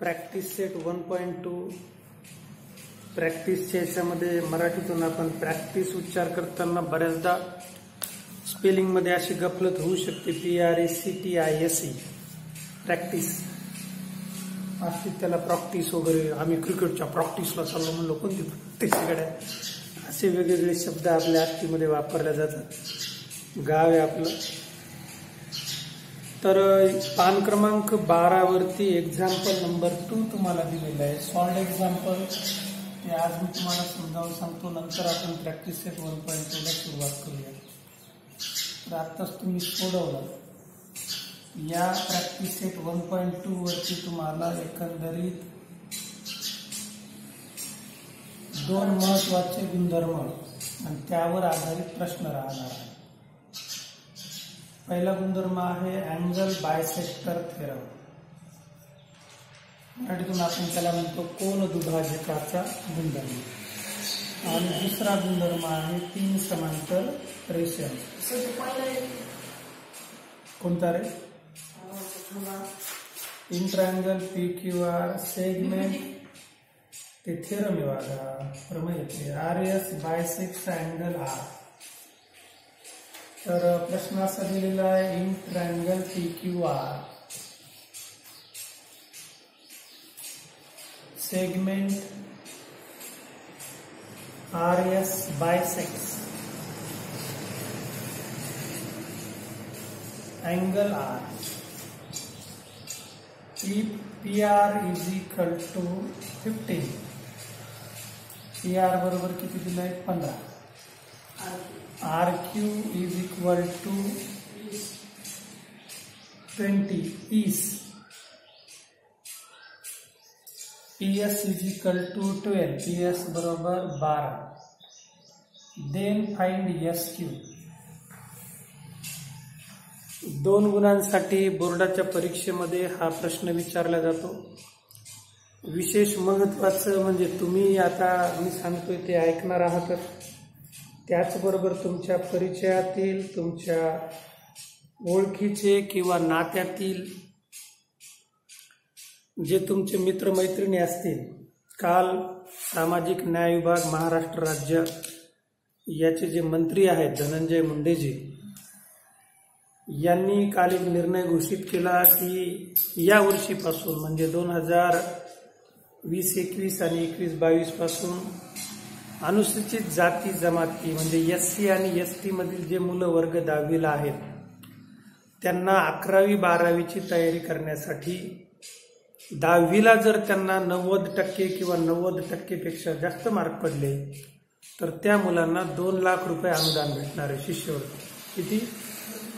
Practice set 1.2 प्रॅक्टिसच्या याच्यामध्ये मराठीतून आपण प्रॅक्टिस उच्चार करताना बऱ्याचदा स्पेलिंगमध्ये अशी गफलत होऊ शकते. PRACTISE प्रॅक्टिस असते, त्याला प्रॅक्टिस वगैरे. आम्ही क्रिकेटच्या प्रॅक्टिसला चाललो म्हणलो, कोणती प्रॅक्टिसकडे असे वेगवेगळे शब्द आपल्या आष्टीमध्ये वापरले जातात. गाव आहे आपलं. तर पान क्रमांक 12 वरती एक्झाम्पल नंबर 2 तुम्हाला दिलेलं आहे. सॉल्ड एक्झाम्पल ते आज मी तुम्हाला समजावून सांगतो. नंतर आपण प्रॅक्टिस सेट 1.2 ला सुरुवात करूया. तर आत्ताच तुम्ही सोडवलं. या प्रॅक्टिस सेट 1.2 वरती तुम्हाला एकंदरीत 2 महत्वाचे गुणधर्म आणि त्यावर आधारित प्रश्न राहणार आहे. पहिला गुणधर्म आहे अँगल बायसेक्टर थेरम. मराठीतून आपण त्याला म्हणतो कोन दुभाजकाचा गुणधर्म. आणि दुसरा गुणधर्म आहे 3 समांतर रेषा. कोणता रे? इन ट्रायंगल PQR सेगमेंट ते थेरम आहे बघा. प्रमेय येते RS बायसेक्ट अँगल R. तर प्रश्न असा दिलेला आहे in triangle PQR segment RS बायसेक्ट्स angle R. If PR is equal to 15, PR बरोबर किती दिलाय? 15. RQ is equal to 20 is. PS is equal to 12. PS बरोबर 12. Then find SQ. 2 गुणांसाठी बोर्डाच्या परीक्षेमध्ये हा प्रश्न विचारला जातो. विशेष महत्वाचं म्हणजे तुम्ही आता मी सांगतोय ते ऐकणार आहात. त्याचबरोबर तुमच्या परिचयातील, तुमच्या ओळखीचे किंवा नात्यातील जे तुमचे मित्रमैत्रिणी असतील. काल सामाजिक न्याय विभाग महाराष्ट्र राज्य याचे जे मंत्री आहेत धनंजय मुंडेजी यांनी काल एक निर्णय घोषित केला की या वर्षीपासून म्हणजे 2020-21 आणि 21-22 पासून अनुसूचित जाती जमाती म्हणजे SC आणि ST मधील जे मुलं वर्ग 10वीला आहेत त्यांना 11वी 12वीची तयारी करण्यासाठी 10वीला जर त्यांना 90% किंवा 90% पेक्षा जास्त मार्क पडले तर त्या मुलांना 2 लाख रुपये अनुदान भेटणार आहे शिष्यवृत्ती. किती?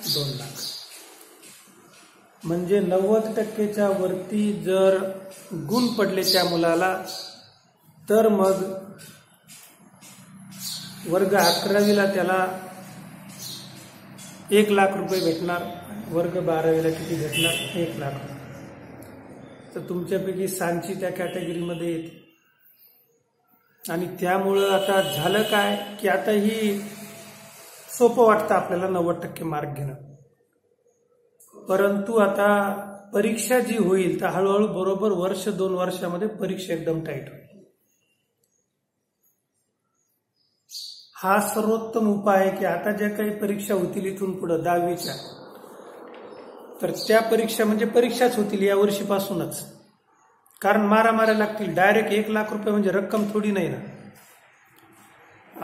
2 लाख. म्हणजे 90%च्या वरती जर गुण पडले त्या मुलाला तर मग वर्ग 11वीला त्याला 1 लाख रुपये भेटणार. वर्ग 12वीला किती भेटणार? 1 लाख रुपये. तर तुमच्यापैकी सांची त्या कॅटेगरीमध्ये येते. आणि त्यामुळं आता झालं काय की आता ही सोपं वाटतं आपल्याला 90% मार्क घेणं. परंतु आता परीक्षा जी होईल तर हळूहळू बरोबर 1-2 वर्षामध्ये परीक्षा एकदम टाईट होईल. हा सर्वोत्तम उपाय आहे की आता ज्या काही परीक्षा होतील इथून पुढे 10वीच्या तर त्या परीक्षा म्हणजे परीक्षाच होतील या वर्षीपासूनच. कारण मारामाऱ्या लागतील. डायरेक्ट 1 लाख रुपये म्हणजे रक्कम थोडी नाही ना.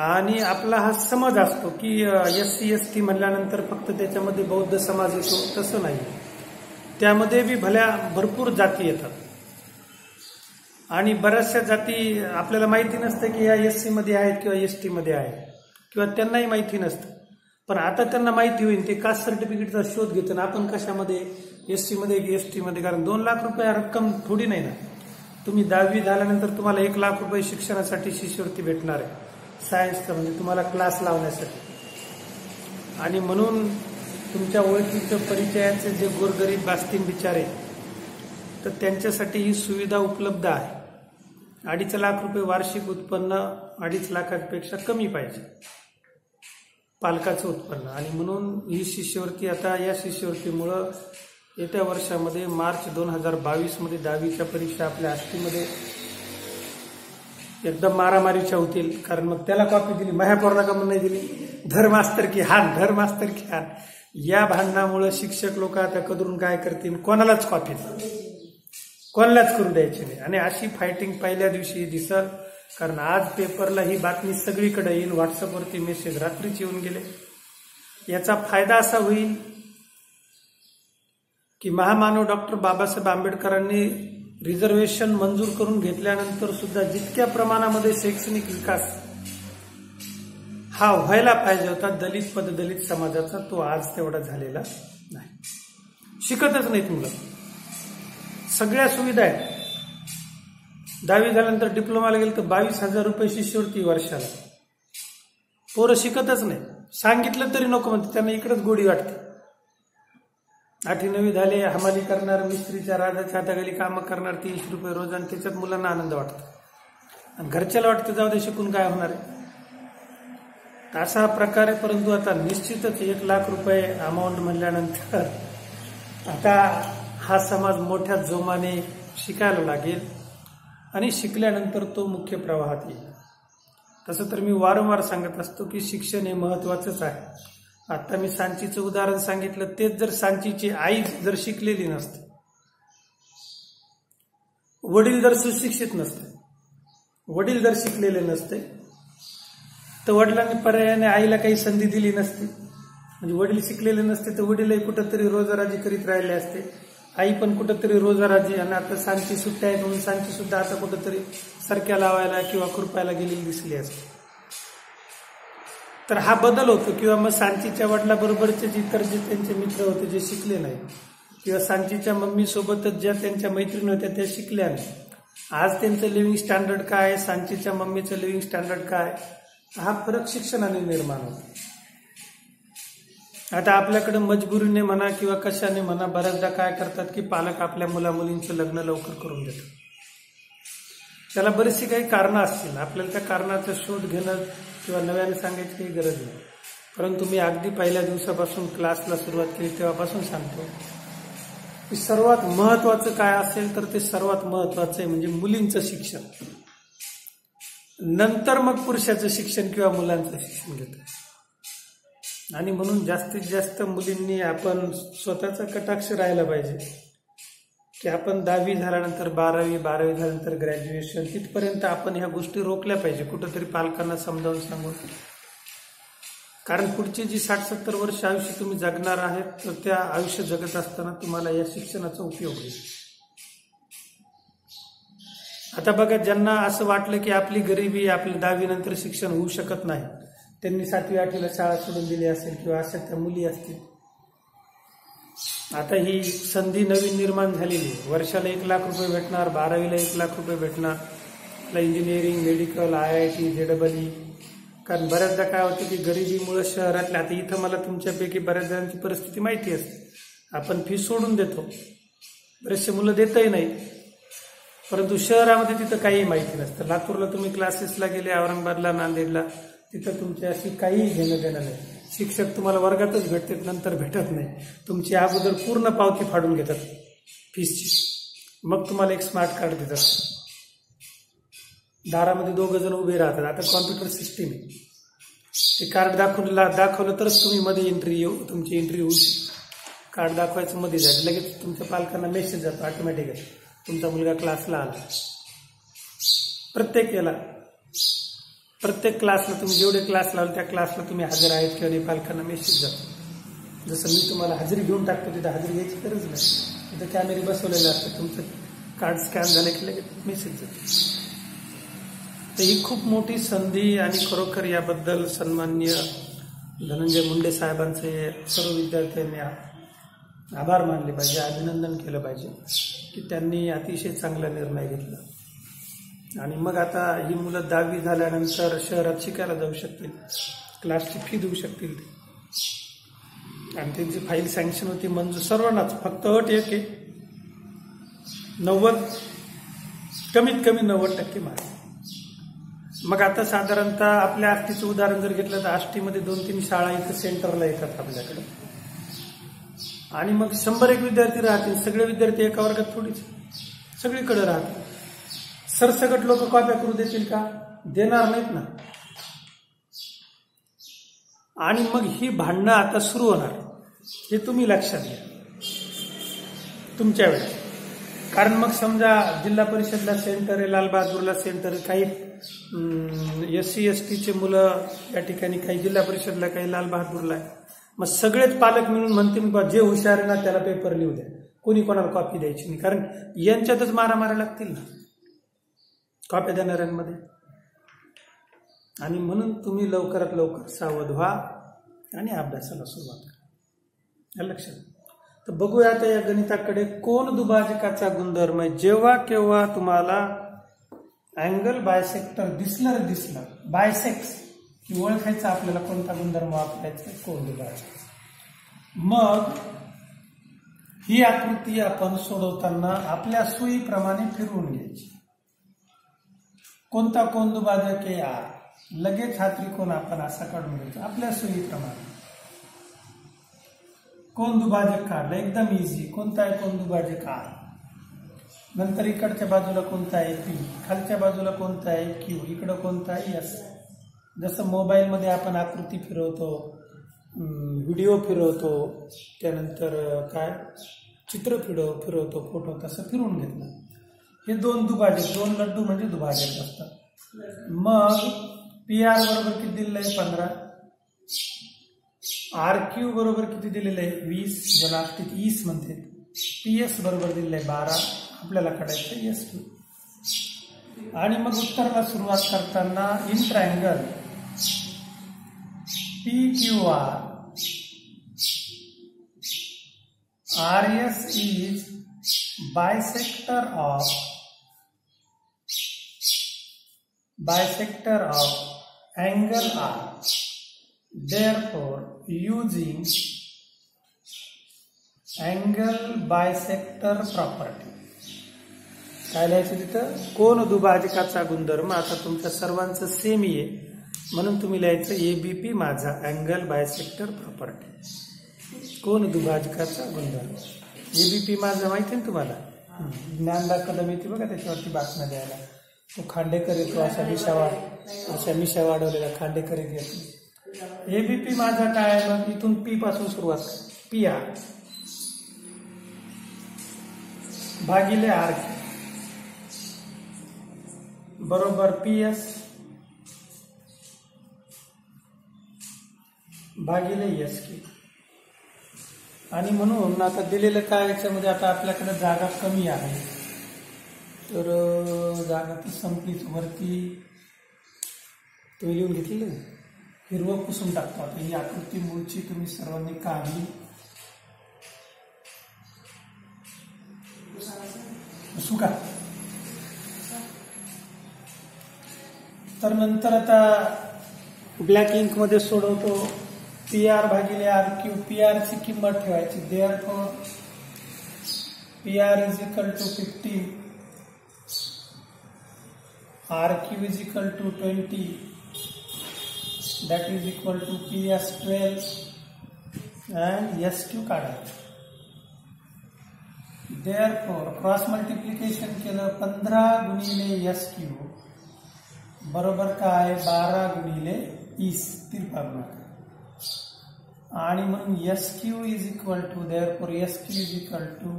आणि आपला हा समज असतो की SC ST म्हणल्यानंतर फक्त त्याच्यामध्ये बौद्ध समाज येतो, तसं नाही. त्यामध्ये बी भरपूर जाती येतात आणि बऱ्याचशा जाती आपल्याला माहिती नसते की या SC मध्ये आहेत किंवा ST मध्ये आहेत किंवा त्यांनाही माहिती नसतं. पण आता त्यांना माहिती होईल. ते कास्ट सर्टिफिकेटचा शोध घेतो ना आपण कशामध्ये SC मध्ये की ST मध्ये. कारण 2 लाख रुपये रक्कम थोडी नाही ना. तुम्ही 10वी झाल्यानंतर तुम्हाला 1 लाख रुपये शिक्षणासाठी शिष्यवृत्ती भेटणार आहे सायन्सचं, म्हणजे तुम्हाला क्लास लावण्यासाठी. आणि म्हणून तुमच्या ओळखीचं परिचयाचे जे गोरगरीब असतील बिचारे तर त्यांच्यासाठी ही सुविधा उपलब्ध आहे. 2.5 लाख रुपये वार्षिक उत्पन्न 2.5 लाखापेक्षा कमी पाहिजे पालकाचं उत्पन्न. आणि म्हणून ही शिष्यवृत्ती आता या शिष्यवृत्तीमुळं येत्या वर्षामध्ये मार्च 2022 मध्ये 10वीच्या परीक्षा आपल्या आष्टीमध्ये एकदम मारामारीच्या होतील. कारण मग त्याला कॉपी दिली, महापौरला का म्हणून नाही दिली, धर मास्तर की हान. या भांडणामुळे शिक्षक लोक आता कदरून काय करतील, कोणालाच कॉपी कोणालाच करू द्यायची नाही. आणि अशी फायटिंग पहिल्या दिवशी दिसल. कारण आज पेपरला ही बातमी सगळीकडे येईल, व्हॉट्सअपवरती मेसेज रात्रीच येऊन गेले. याचा फायदा असा होईल की महामानव डॉक्टर बाबासाहेब आंबेडकरांनी रिझर्वेशन मंजूर करून घेतल्यानंतर सुद्धा जितक्या प्रमाणामध्ये शैक्षणिक विकास हा व्हायला पाहिजे होता दलित पददलित समाजाचा, तो आज तेवढा झालेला नाही. शिकतच नाहीत मुलं. सगळ्या सुविधा आहेत. 10वी झाल्यानंतर डिप्लोमाला गेलं तर 22,000 रुपये शिष्यवृत्ती वर्षाला. पोरं शिकतच नाही. सांगितलं तरी नको म्हणते, त्यांना इकडेच गोडी वाटते. 8वी 9वी झाले, हमाली करणार, मिस्त्रीच्या राजाच्या हाताखाली कामं करणार, 300 रुपये रोज, आणि त्याच्यात मुलांना आनंद वाटतो. आणि घरच्याला वाटतं जाऊ दे शिकून काय होणार आहे. असा प्रकार आहे. परंतु आता निश्चितच 1 लाख रुपये अमाऊंट म्हणल्यानंतर आता हा समाज मोठ्या जोमाने शिकायला लागेल आणि शिकल्यानंतर तो मुख्य प्रवाहात येईल. तसं तर मी वारंवार सांगत असतो की शिक्षण हे महत्वाचंच आहे. आता मी सांचीचं उदाहरण सांगितलं, तेच जर सांचीची आई जर शिकलेली नसते, वडील जर सुशिक्षित नसते, वडील जर शिकलेले नसते, तर वडिलांनी पर्यायाने आईला काही संधी दिली नसती. म्हणजे वडील शिकलेले नसते तर वडीलही कुठंतरी रोजराजी करीत राहिले असते, आई पण कुठंतरी रोजराजी. आणि आता सांची सुट्ट्या आहेत म्हणून सांची सुद्धा आता कुठंतरी सरक्या लावायला किंवा खुरपायला गेलेली दिसली असते. तर हा बदल होतो. किंवा मग सांचीच्या वडिलाबरोबरचे इतर जे त्यांचे मित्र होते जे शिकले नाही, किंवा सांचीच्या मम्मी सोबतच ज्या त्यांच्या मैत्रिणी होत्या त्या शिकल्या नाही, आज त्यांचं लिव्हिंग स्टँडर्ड काय आहे, सांचीच्या मम्मीचं लिव्हिंग स्टँडर्ड काय, हा फरक शिक्षणाने निर्माण होतो. आता आपल्याकडे मजबुरीने म्हणा किंवा कशाने म्हणा बऱ्याचदा काय करतात की पालक आपल्या मुलामुलींचं लग्न लवकर करून देतात. त्याला बरीचशी काही कारणं असतील. आपल्याला त्या कारणाचा शोध घेणं किंवा नव्याने सांगायची काही गरज नाही. परंतु मी अगदी पहिल्या दिवसापासून क्लासला सुरुवात केली तेव्हापासून सांगतो की सर्वात महत्वाचं काय असेल तर ते सर्वात महत्वाचं आहे म्हणजे मुलींचं शिक्षण. नंतर मग पुरुषाचं शिक्षण किंवा मुलांचं शिक्षण घेतं. आणि म्हणून जास्तीत जास्त मुलींनी आपण स्वतःचा कटाक्ष राहायला पाहिजे की आपण 10वी झाल्यानंतर 12वी झाल्यानंतर ग्रॅज्युएशन तिथपर्यंत आपण ह्या गोष्टी रोखल्या पाहिजे, कुठंतरी पालकांना समजावून सांगून. कारण पुढची जी 60-70 वर्ष आयुष्य तुम्ही जगणार आहेत तर त्या आयुष्य जगत असताना तुम्हाला या शिक्षणाचा उपयोग होईल. आता बघा, ज्यांना असं वाटलं की आपली गरिबी, आपल्या 10वी नंतर शिक्षण होऊ शकत नाही, त्यांनी 7वी 8वीला शाळा सोडून दिली असेल किंवा अशा त्या मुली असतील. आता ही संधी नवीन निर्माण झालेली आहे. वर्षाला 1 लाख रुपये भेटणार, 12वीला 1 लाख रुपये भेटणार, इंजिनिअरिंग, मेडिकल, IIT, JEE. कारण बऱ्याचदा काय होतं की गरिबीमुळे शहरातल्या, आता इथं मला तुमच्यापैकी बऱ्याच जणांची परिस्थिती माहिती असते, आपण फी सोडून देतो, बरेचसे मुलं देतही नाही. परंतु शहरामध्ये तिथं काही माहिती नसतं. लातूरला तुम्ही क्लासेसला गेले, औरंगाबादला, नांदेडला, तिथं तुमच्या अशी काही घेणं देणं नाही. शिक्षक तुम्हाला वर्गातच भेटतात, नंतर भेटत नाही. तुमची अगोदर पूर्ण पावती फाडून घेतात फीसची, मग तुम्हाला एक स्मार्ट कार्ड देतात. दारामध्ये 2 जण उभे राहतात. आता कॉम्प्युटर सिस्टीम आहे, ते कार्ड दाखवलं तरच तुम्ही मध्ये तुमची एंट्री होऊ शकते. कार्ड दाखवायचं मध्ये जायचं, लगेच तुमच्या पालकांना मेसेज जातो ऑटोमॅटिकली, तुमचा मुलगा क्लासला आला. प्रत्येक क्लासला तुम्ही जेवढे क्लास लावले त्या क्लासला तुम्ही हजर आहेत किंवा नाही, पालकांना मेसेज जातो. जसं मी तुम्हाला हजेरी घेऊन टाकतो, तिथं हजेरी घ्यायची गरज नाही. तिथं कॅमेरे बसवलेले असतात, तुमचं कार्ड स्कॅन झालं की लगेच मेसेज जातो. तर ही खूप मोठी संधी आणि खरोखर याबद्दल सन्माननीय धनंजय मुंडे साहेबांचे सर्व विद्यार्थ्यांनी आभार मानले पाहिजे, अभिनंदन केलं पाहिजे की त्यांनी अतिशय चांगला निर्णय घेतला. आणि मग आता ही मुलं 10वी झाल्यानंतर शहरात शिकायला जाऊ शकतील, क्लासची फी देऊ शकतील, आणि त्यांची फाईल सँक्शन होती मंजूर सर्वांनाच. फक्त अट एक आहे, 90, कमीत कमी 90% मार्क. मग आता साधारणतः आपल्या आष्टीचं उदाहरण जर घेतलं तर आष्टीमध्ये 2-3 शाळा इथं सेंटरला येतात आपल्याकडे. आणि मग 101 विद्यार्थी राहतील, सगळे विद्यार्थी एका वर्गात थोडीच, सगळीकडे राहतील. सरसकट लोक कॉप्या करू देतील का? देणार नाहीत ना. आणि मग ही भांडणं आता सुरू होणार, हे तुम्ही लक्षात घ्या तुमच्या वेळेस. कारण मग समजा जिल्हा परिषदला सेंटर आहे, लालबहादूरला सेंटर आहे, काही SC ST मुलं या ठिकाणी, काही जिल्हा परिषदला, काही लालबहादूरला आहे. मग सगळेच पालक मिळून म्हणतील बा जे हुशार आहे ना त्याला पेपर लिहू द्या, कोणी कोणाला कॉपी द्यायची नाही. कारण यांच्यातच मारामाऱ्या लागतील ना कॉप्या देणाऱ्यांमध्ये. आणि म्हणून तुम्ही लवकरात लवकर सावध व्हा आणि अभ्यासाला सुरुवात करा. लक्षात. तर बघूया आता या गणिताकडे. कोन दुभाजकाचा गुणधर्म आहे. जेव्हा केव्हा तुम्हाला अँगल बायसेक्टर दिसलं बायसेक्स की ओळखायचं आपल्याला कोणता गुणधर्म वापरायचा, कोन दुभाजक. मग ही आकृती आपण सोडवताना आपल्या सोयीप्रमाणे फिरवून घ्यायची. कोणता कोन दुभाजक आहे R, लगेच हा त्रिकोण आपण असा काढून घ्यायचा आपल्या सोयीप्रमाणे. कोन दुभाजक काढला, एकदम इझी. कोणता आहे कोन दुभाजक R. नंतर इकडच्या बाजूला कोणता आहे P, खालच्या बाजूला कोणता आहे Q, इकडं कोणता आहे S. जसं मोबाईलमध्ये आपण आकृती फिरवतो, व्हिडिओ फिरवतो, त्यानंतर काय चित्र फिरवतो, फोटो, तसं फिरवून घेतलं. हे दोन दुभाजक, दोन लड्डू म्हणजे दुभाजक असतात. मग PR बरोबर किती दिलेलं आहे 15, RQ बरोबर किती दिलेलं आहे 20, ज्याला आकृतीत 20 म्हणते. PS बरोबर दिलेलं आहे 12, आपल्याला काढायचं SQ. आणि मग उत्तराला सुरुवात करताना in triangle PQR RS is bisector of angle R. Therefore, using angle bisector property, काय लिहायचं तिथं, कोन दुभाजकाचा गुणधर्म. आता तुमच्या सर्वांचं सेम आहे म्हणून तुम्ही लिहायचं ABP माझा अँगल बायसेक्टर प्रॉपर्टी. कोन दुभाजकाचा गुणधर्म ABP माझा माहिती ना तुम्हाला, ज्ञानदा कदम येते बघा त्याच्यावरती बातम्या द्यायला. तो खांडेकर येतो, अशा मिशा वाढवलेला खांडेकर येतो. ABP माझा काय, मग इथून P पासून सुरुवात कर, PR भागिले RQ बरोबर PS भागिले SQ. आणि म्हणून आता दिलेलं काय, याच्यामध्ये आता आपल्याकडे जागा कमी आहे, तर जागा ती संपलीच. वरती तुम्ही लिहून घेतलेलं हिरवं पुसून टाकतो. आता ही आकृती मूळची तुम्ही सर्वांनी काढली, पुसू का. तर नंतर आता ब्लॅक इंक मध्ये सोडवतो. PR भागिले RQ, PR ची किंमत ठेवायची. Therefore PR is equal to 50, RQ is equal to 20, that is equal to PS 12 and SQ काढायचं. Therefore क्रॉस मल्टिप्लिकेशन केलं 15 गुणिले SQ बरोबर काय 12 गुणिले 30 तिरपा गुणाकार. आणि म्हणून SQ is equal to, therefore SQ is equal to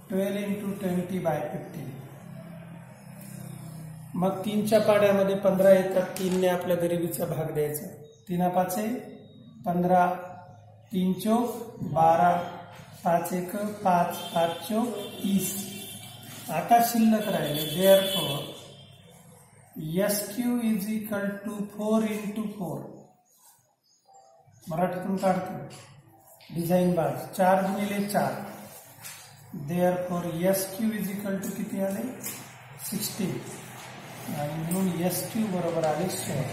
12 into 20/50. मग 3च्या पाड्यामध्ये 15 येतात, 3ने आपल्या गरिबीचा भाग द्यायचा. 3 5 15, 3 चौक 12, 5 1 5, 5 चौक 30. आता शिल्लक राहिले. Therefore SQ is equal to 4 into 4, मराठीतून काढतो डिझाईन बार 4 गुणिले 4. Therefore SQ is equal to किती आले 16, आणि म्हणून SQ बरोबर आले 16.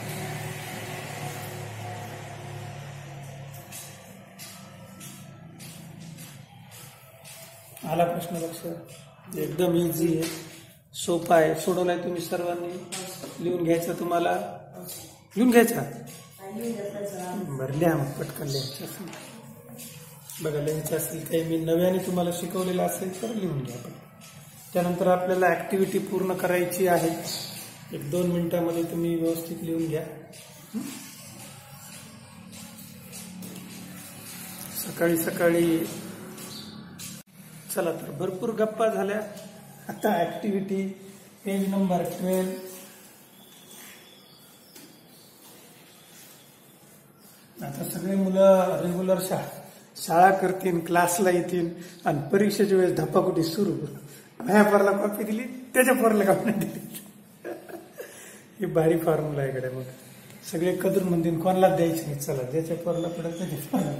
आला प्रश्न लक्षात. एकदम इझी आहे, सोपा आहे. सोडवलाय तुम्ही सर्वांनी, लिहून घ्यायचा. तुम्हाला लिहून घ्यायचा, बरं लिहा मग पटकन लिहायचं. बघा लेंथ असेल काही मी नव्याने तुम्हाला शिकवलेलं असेल तर लिहून घ्या आपण. त्यानंतर आपल्याला ऍक्टिव्हिटी पूर्ण करायची आहे. 1-2 मिनिटांमध्ये तुम्ही व्यवस्थित लिहून घ्या. सकाळी सकाळी चला तर भरपूर गप्पा झाल्या. आता ऍक्टिव्हिटी पेज नंबर 12. आता सगळे मुलं रेग्युलर शाळा करतील, क्लासला येतील आणि परीक्षेच्या वेळेस धप्पाकुटी सुरू. माझ्या पोराला कॉपी दिली, त्याच्या पोराला कॉपी नाही दिली. ही भारी फॉर्म्युला आहे कडे. मग सगळे कदरून म्हणतील कोणाला द्यायची नाही. चला ज्याच्या पोराला पडत त्याच्या पोराला.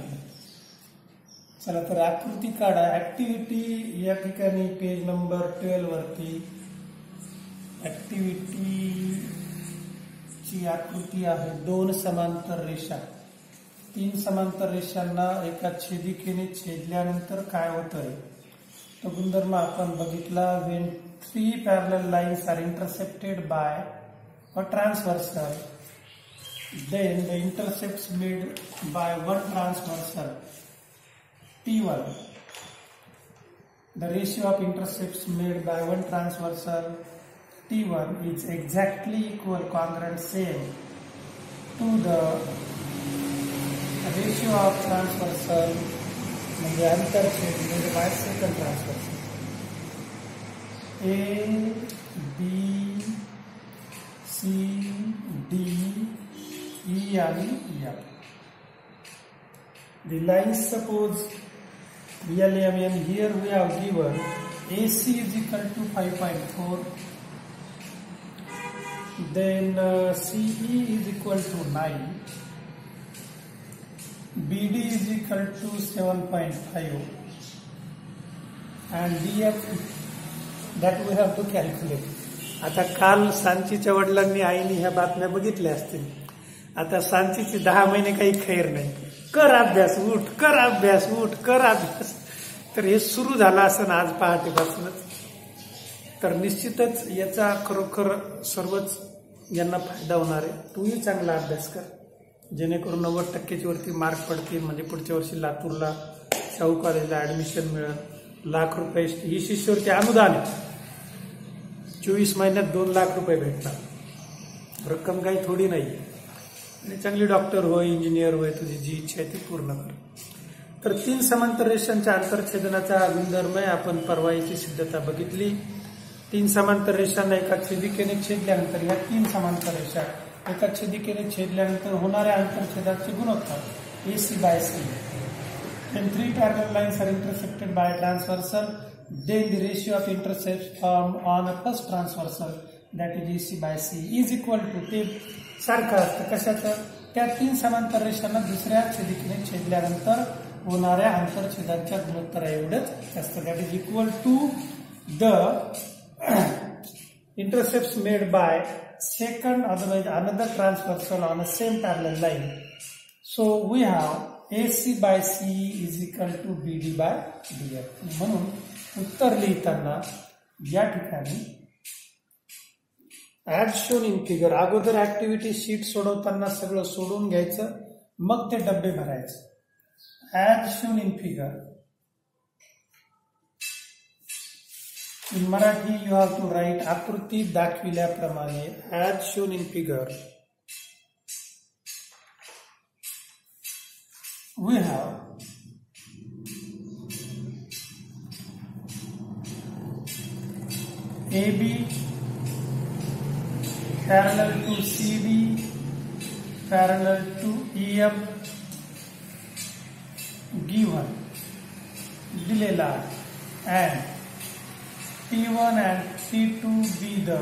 चला तर आकृती काढा. ऍक्टिव्हिटी या ठिकाणी पेज नंबर 12 वरती ऍक्टिव्हिटीची आकृती आहे. 2 समांतर रेषा. 3 समांतर रेषांना एका छेदिकेने छेदल्यानंतर काय होतंय तो गुणधर्म आपण बघितला. When 3 parallel lines are intercepted by a transversal, then the intercepts made by one transversal T1. The ratio of intercepts made by one transversal T1 is exactly equal, congruent, same to the ratio of transversal म्हणजे आंतरछेद made by second transversal. A, B, C, D, E and F. The lines, suppose really, I mean, here we have given AC is equal to 5.4, then CE is equal to 9, BD is equal to 7.5, and DF that we have to calculate. आता काल सांचीच्या वडिलांनी आईने ह्या बातम्या बघितल्या असतील. आता सांचीची 10 महिने काही खैर नाही. कर अभ्यास, उठ, कर अभ्यास, उठ, कर अभ्यास. तर हे सुरू झालं असं आज पहाटेपासूनच. तर निश्चितच याचा खरोखर सर्वच यांना फायदा होणार आहे. तूही चांगला अभ्यास कर जेणेकरून 90% वरती मार्क पडतील. म्हणजे पुढच्या वर्षी लातूरला शाहू कॉलेजला ऍडमिशन मिळेल. ₹1,00,000 ही शिष्यवृत्ती अनुदान आहे. 24 महिन्यात ₹2,00,000 भेटणार. रक्कम काही थोडी नाही. आणि चांगली डॉक्टर होय, इंजिनियर होय, तुझी जी इच्छा आहे ती पूर्ण कर. तर 3 समांतर रेषांच्या आंतरछेदनाचा गुणधर्म आहे. आपण परवा याची सिद्धता बघितली. 3 समांतर रेषांना एका छेदिकेने छेदल्यानंतर या 3 समांतर रेषा एका छेदिकेने छेदल्यानंतर होणाऱ्या आंतरछेदाचे गुणोत्तर AC/C. When 3 parallel lines are intersected by a transversal, then the ratio of intercepts formed on a first transversal, that is AC/C, is equal to, ते सारखं असतं. कशाचं? त्या 3 समांतर रेषांना दुसऱ्या छेदिकेने छेदल्यानंतर होणाऱ्या आंतरछेदांच्या गुणोत्तरा एवढंच असतं. That is equal to the intercepts made by second, otherwise another transversal on a same parallel line. So we have AC/C is equal to BD/DF. म्हणून उत्तर लिहिताना या ठिकाणी ऍज शोन इन फिगर, अगोदर ऍक्टिव्हिटी शीट सोडवताना सगळं सोडून घ्यायचं, मग ते डब्बे भरायचे. As shown in figure in Marathi you have to write आकृतीत दाखविल्याप्रमाणे. As shown in figure we have AB parallel to CD parallel to EF given दिलेला and T1 and T2 be the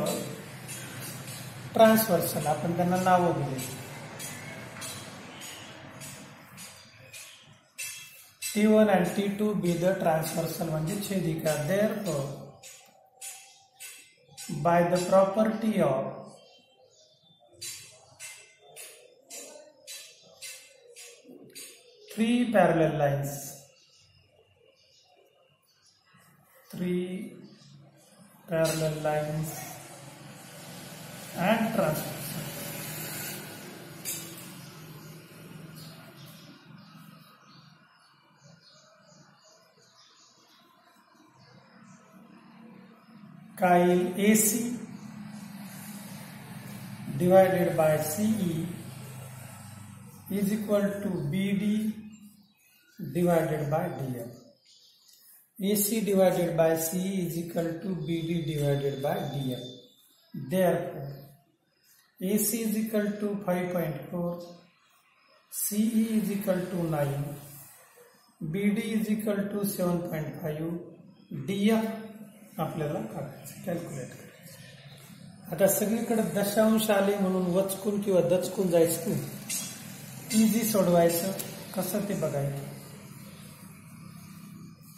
transversal. आपण त्यांना नावं दिले. T1 and T2 be the transversal म्हणजे छेदिका. Therefore, by the property of three parallel lines and transversal, coil AC divided by CE is equal to BD divided by DF. AC divided by CE is equal to BD divided by DF. Therefore, AC is equal to 5.4, CE is equal to 9, BD is equal to 7.5, DF आपल्याला काढायचं, calculate करायचं. आता सगळीकडे दशांश आले म्हणून वचकून किंवा दचकून जायचं नाही, इझी सोडवायचं. कसं ते बघायचं.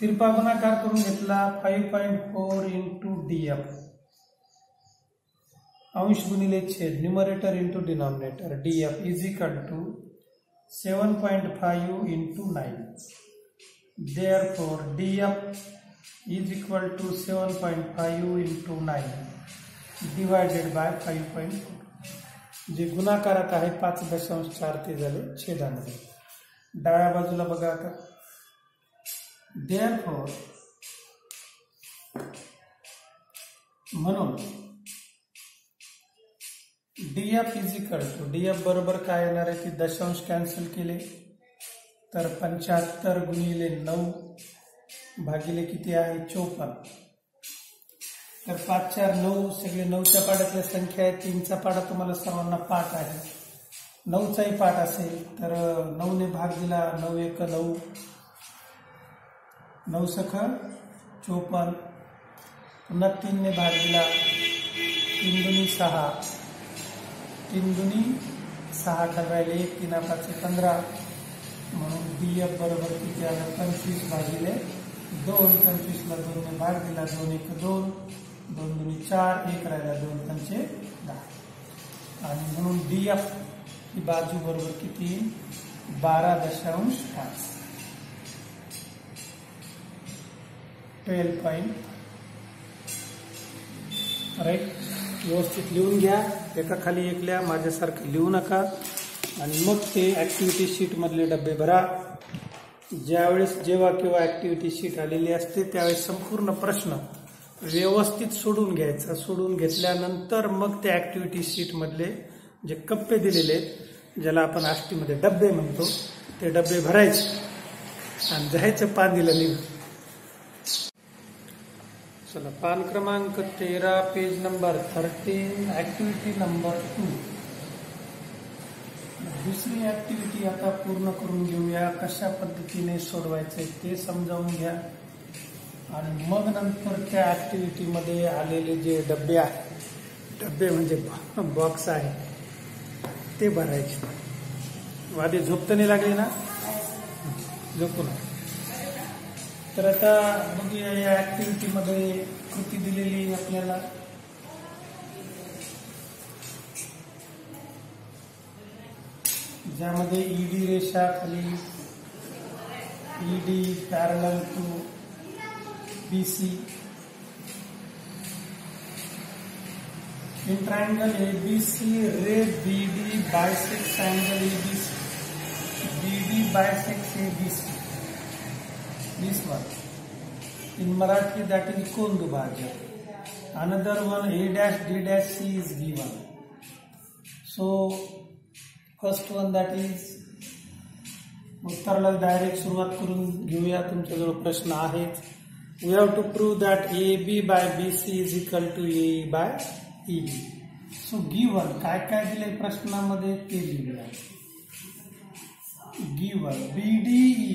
तिरपा गुणाकार करून घेतला 5.4 इंटू DF, अंश गुणिले छेद, numerator into denominator, DF is equal to 7.5 into 9. Therefore, DF is equal to 7.5 into 9 divided by 5.4. जे गुणाकारात आहे 5.4 ते झाले छेदामध्ये. डाव्या बाजूला बघा आता. Therefore, म्हणून DF is equal to, DF बरोबर काय येणार आहे की दशांश कॅन्सल केले तर 75 गुणिले 9 भागिले किती आहे 54. तर 5 4 9 सगळे 9च्या पाड्यातल्या संख्या आहे. 3चा पाडा तुम्हाला सर्वांना पाठ आहे. 9चाही पाठ असेल तर 9 ने भाग दिला, 9 1 9, 9 सख 54, पुन्हा 3 ने भाग दिला, 3 दुनी 6, 3 दुनी 6 ठरवायला 1 3 5 15. म्हणून DF बरोबर किती आलं 25 भागिले 2. 25 ला 2 ने भाग दिला, 2 1 2, 2 दुनी 4, 1 राहिला, 2 पंचे 10. आणि म्हणून DF ही बाजू बरोबर किती 12.5, 12. राईट. व्यवस्थित लिहून घ्या, एका खाली एक लिहा, माझ्यासारखं लिहू नका. आणि मग ते ऍक्टिव्हिटी शीट मधले डबे भरा. ज्यावेळेस जेव्हा किंवा ऍक्टिव्हिटी शीट आलेली असते त्यावेळेस संपूर्ण प्रश्न व्यवस्थित सोडून घ्यायचा. सोडून घेतल्यानंतर मग त्या ऍक्टिव्हिटी शीट मधले जे कप्पे दिलेले आहेत, ज्याला आपण आष्टीमध्ये डबे म्हणतो, ते डबे भरायचे आणि जायचं पांदीला निघ. चला, पान क्रमांक 13, पेज नंबर 13, ऍक्टिव्हिटी नंबर 2. दुसरी ऍक्टिव्हिटी आता पूर्ण करून घेऊया. कशा पद्धतीने सोडवायचे ते समजावून घ्या आणि मग नंतर त्या ऍक्टिव्हिटीमध्ये आलेले जे डबे आहेत, डबे म्हणजे बॉक्स आहे, ते भरायचे. वादी झोपतने लागली ना, झोपू ना. तर आता बघूया या ऍक्टिव्हिटीमध्ये कृती दिलेली आपल्याला. ज्यामध्ये ईडी रेषा खाली, E D parallel to BC, in triangle ABC, ray BD bisects angle ABC, BD bisects ABC. This one in Marathi that is Kondubhaja. Another one A dash D dash C is given. So first one that is, उत्तराला direct सुरुवात करून घेऊया. तुमच्याजवळ प्रश्न आहेत. We have to prove that AB by BC is equal to AE by EB. So given काय काय दिले प्रश्नामध्ये ते लिहूया. Given BD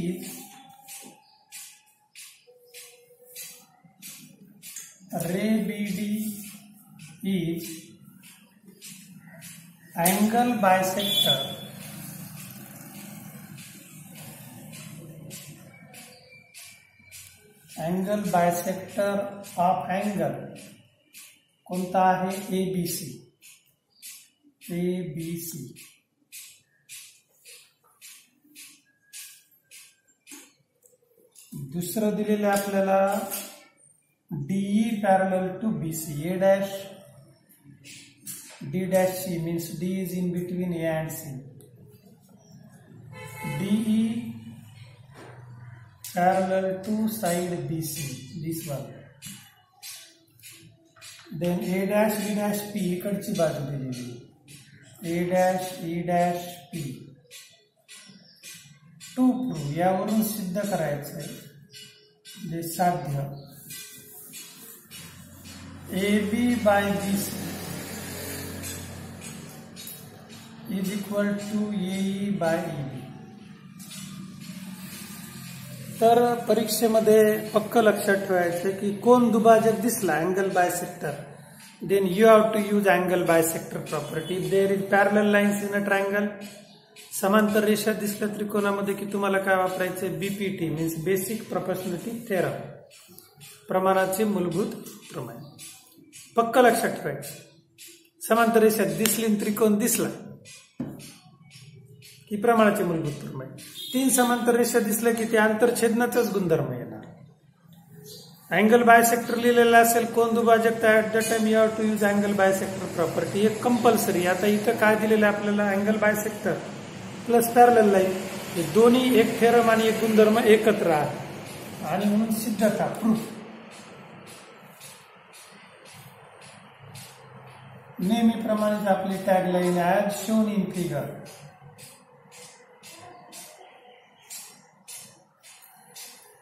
is ray BD is angle bisector of angle कोणता आहे ABC. दुसरं दिलेलं आपल्याला DE parallel to BC. A dash D dash C means D is in between A and C. DE parallel to side BC, this one. Then A dash B dash P इकडची बाजू दिलेली, A dash E dash P to prove, यावरून सिद्ध करायचं आहे जे साध्य A B by B C is equal to A by E B. तर परीक्षेमध्ये पक्क लक्षात ठेवायचं की कोण दुभाजक दिसला angle bisector, then you have to use angle bisector property. There is parallel lines in a triangle, समांतर रेषा दिसल्या त्रिकोणामध्ये की तुम्हाला काय वापरायचं, BPT means basic proportionality theorem, प्रमाणाचे मूलभूत प्रमाण. पक्क लक्षात ठेवायचं, समांतर रेषा दिसली त्रिकोण दिसला की प्रमाणाचे मूलभूत प्रमाण. तीन समांतर रेषा दिसल्या की ते आंतरछेदनाचाच गुणधर्म येणार. अँगल बायसेक्टर लिहिलेला असेल कोण दुभाजक, तर at the time you have to use angle bisector property, एक कंपल्सरी. आता इथं काय दिलेलं आहे आपल्याला, angle bisector plus parallel line, हे दोन्ही एक थेरम आणि एक गुणधर्म एकत्र आहे आणि म्हणून सिद्धता प्रूफ. नेहमीप्रमाणेच आपली tagline as shown in figure.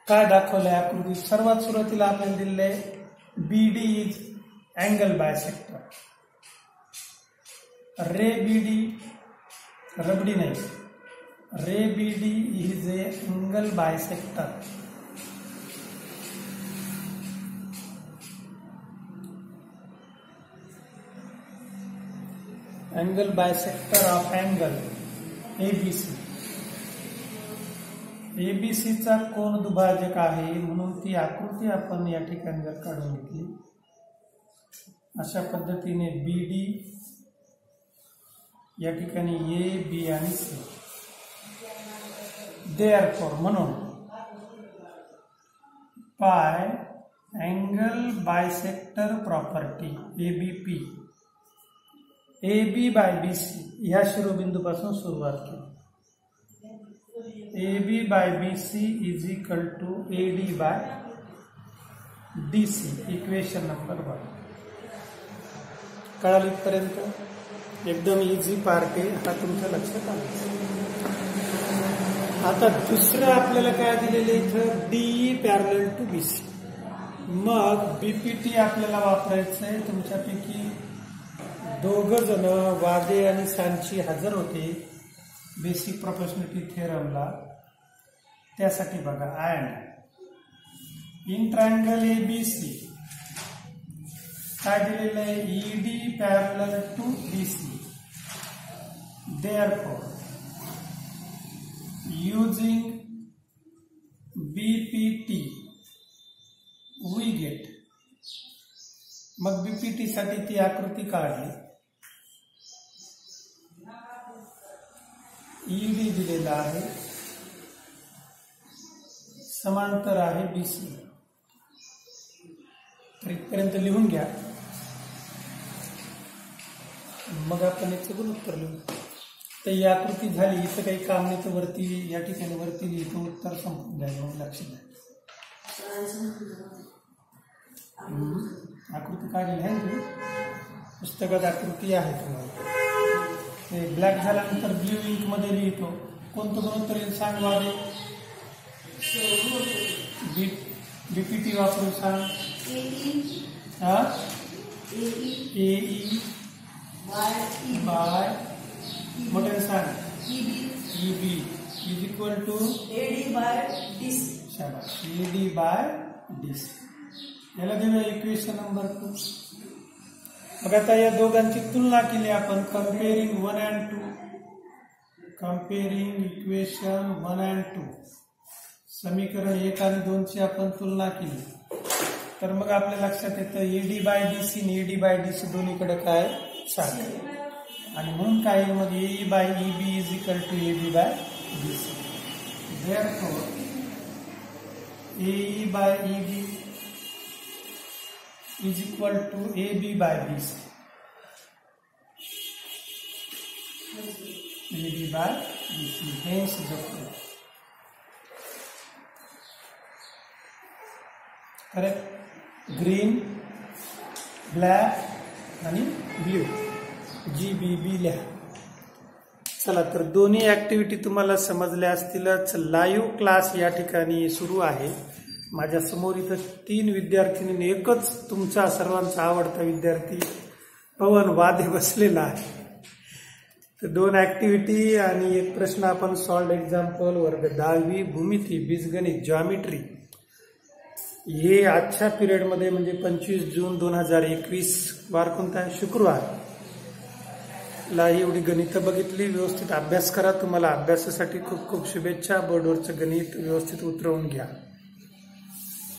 काय दाखवलंय आकृतीत, सर्वात सुरुवातीला आपल्याला दिलेलं आहे BD is angle bisector. Ray BD रबडी नाही, ray BD is a angle bisector. Angle bisector of angle ABC. एबीसीचा कोण दुभाजक आहे म्हणून ती आकृती आपण या ठिकाणी जर काढून घेतली अशा पद्धतीने बीडी या ठिकाणी ए बी आणि सी. देअरफॉर म्हणून by angle bisector property A B P, A B by B C ह्या शिरोबिंदूपासून सुरुवात केली. A B by B C is equal to A D by D C, equation number 1. कळाली इथपर्यंत? एकदम इझी पार्ट आहे, हा तुमच्या लक्षात आलं. आता दुसरं आपल्याला काय दिलेलं इथं, D E parallel to B C. मग बीपीटी आपल्याला वापरायचं आहे. तुमच्यापैकी 2 जण वादे आणि सांची हजर होते बेसिक प्रोपोर्शनॅलिटी थेरमला, त्यासाठी बघा इन ट्रायंगल एबीसी काय दिलेलं आहे, E D parallel to B C. Therefore using B P T we get. मग बीपीटी साठी ती आकृती काढली. ईडी दिलेला आहे, समांतर आहे बीसी. तर इथपर्यंत लिहून घ्या, मग आपण याचं गुणोत्तर लिहू. तर ही आकृती झाली, इथं काही काम नाही, तर वरती या ठिकाणी वरती लिहितो, उत्तर संपून जाईल. मग लक्ष द्या, आकृती काढलेली आहे तुम्ही पुस्तकात, आकृती आहे तुम्हाला. ते ब्लॅक झाल्यानंतर ब्ल्यू इंक मध्ये लिहितो. कोणतं गुणोत्तर येईल सांग वादे, बीपीटी वापरून सांग. हा एई बाय मोठ्याने सांग E B is equal to A D by D C. शाबास, एडी बाय डीसी. याला देऊया इक्वेशन नंबर 2. मग आता या दोघांची तुलना केली आपण, comparing 1 and 2. Comparing equation 1 and 2, समीकरण 1 आणि 2 ची आपण तुलना केली. तर मग आपल्या लक्षात येतं एडी बाय डीसी आणि एडी बाय डीसी दोन्हीकडे काय सारखं, आणि म्हणून काय मग A by EB is equal to AB by DC. Therefore A by EB is equal to AB by BC. AB by BC. Hence the proof. Correct? Green, black आणि blue GBB लिहा. चला तर दोन्ही ऍक्टिव्हिटी तुम्हाला समजल्या असतीलच. Live class या ठिकाणी सुरू आहे. माझ्या समोर इथं 3 विद्यार्थिनी, एकच तुमचा सर्वांचा आवडता विद्यार्थी पवन वादे बसलेला आहे. तर 2 ऍक्टिव्हिटी आणि एक प्रश्न आपण सॉल्व्ड एक्झाम्पल वर्ग 10वी भूमिती, बीजगणित, जॉमेट्री हे आजच्या पिरियडमध्ये म्हणजे 25 जून 2021 वार कोणता आहे? शुक्रवार ला एवढी गणितं बघितली. व्यवस्थित अभ्यास करा. तुम्हाला अभ्यासासाठी खूप खूप शुभेच्छा. बोर्डवरचं गणित व्यवस्थित उतरवून घ्या.